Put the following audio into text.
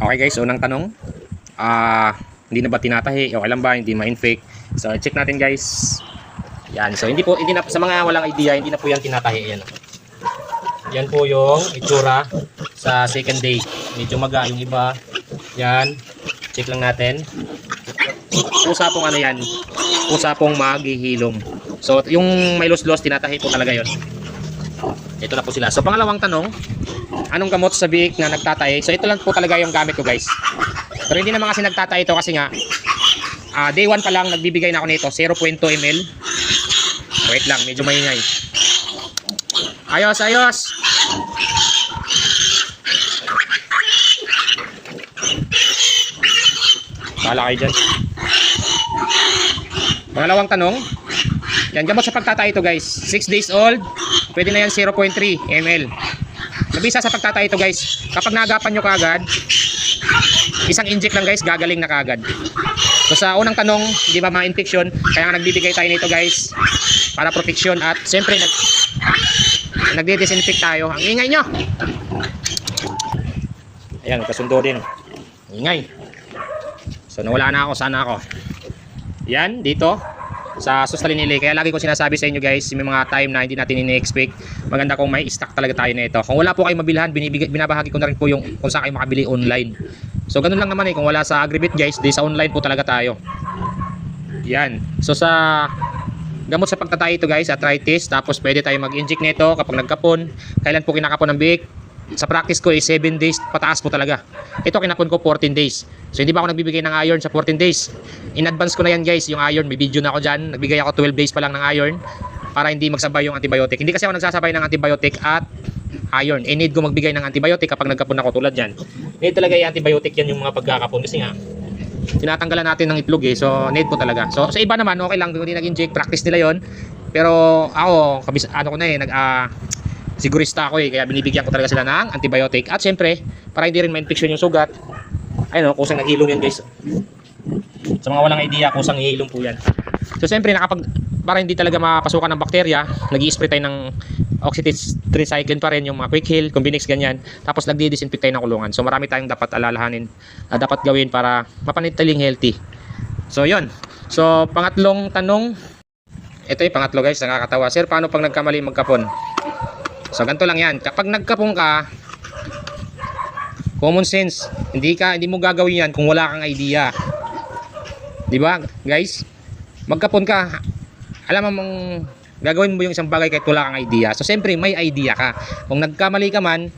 Okay guys, unang tanong. Hindi na ba tinatahi? Okay lang ba? Hindi ma-infect? So check natin guys. Yan. So hindi na sa mga walang idea, hindi na po yan tinatahi. Yan. Yan po yung itsura sa second day. Medyo maga yung iba. Yan. Check lang natin. Pusa pong ano yan. Pusa pong maghihilom. So yung may los-los, tinatahi po talaga yon. Ito na po sila. So pangalawang tanong, anong gamot sa biik na nagtatahi? So ito lang po talaga yung gamit ko guys. Pero hindi naman kasi nagtatahi ito kasi nga day 1 pa lang nagbibigay na ako nito 0.2 ml. Wait lang, medyo maingay. Ayos, ayos. Bahala kayo dyan. Pangalawang tanong, yan gamot sa pagtatahi ito guys. 6 days old, pwede na yan 0.3 ml. Nabisa sa pagtatay ito guys, kapag naagapan nyo kaagad, isang inject lang guys, gagaling na kaagad. So sa unang tanong, di ba ma-infection, kaya nga nagbibigay tayo nito guys para protection at siyempre nagdi-disinfect tayo. Ang ingay nyo! Ayan, kasundo din. Ingay. So nawala na ako, sana ako. Yan, dito sa Sustalinili. Kaya lagi ko sinasabi sa inyo guys, may mga time na hindi natin ini-expect, maganda kung may stock talaga tayo nito. Kung wala po kayong mabilhan, binabahagi ko na rin po yung kung saan kayo makabili online. So ganun lang naman kung wala sa Agribit guys, di sa online po talaga tayo. Yan. So sa gamot sa pagtatay ito guys, arthritis, tapos pwede tayo mag-inject nito kapag nagkapon. Kailan po kinakapon ng biik? Sa practice ko 7 days pataas po talaga. Ito kinapon ko 14 days. So hindi ba ako nagbibigay ng iron sa 14 days? In advance ko na yan guys, yung iron, may video na ako dyan. Nagbigay ako 12 days pa lang ng iron para hindi magsabay yung antibiotic. Hindi kasi ako nagsasabay ng antibiotic at iron. Need ko magbigay ng antibiotic kapag nagkapon ako tulad yan. Need talaga yung antibiotic yan yung mga pagkakapon kasi nga tinatanggalan natin ng itlog so need po talaga. So sa iba naman okay lang kung hindi nag-inject, practice nila yon. Pero ako, sigurista ako kaya binibigyan ko talaga sila ng antibiotic. At syempre, para hindi rin ma-infection yung sugat. Ayun kusang naghilom yan guys. Sa mga walang idea, kusang hihilom po yan. So syempre, para hindi talaga mapasukan ng bakterya, nag-i-spray tayo ng oxytetracycline pa rin, yung mga quick heal, Combinix, ganyan. Tapos nagdi-disinfect tayo ng kulungan. So marami tayong dapat alalahanin, dapat gawin para mapanatiling healthy. So yun. So pangatlong tanong, ito yung pangatlo guys, nakakatawa. Sir, paano pag nagkamali magkapon? So ganito lang yan. Kapag nagkapon ka, common sense, hindi mo gagawin yan kung wala kang idea. 'Di ba, guys? Magkapon ka, alam mong gagawin mo yung isang bagay kahit wala kang idea. So siyempre may idea ka. Kung nagkamali ka man,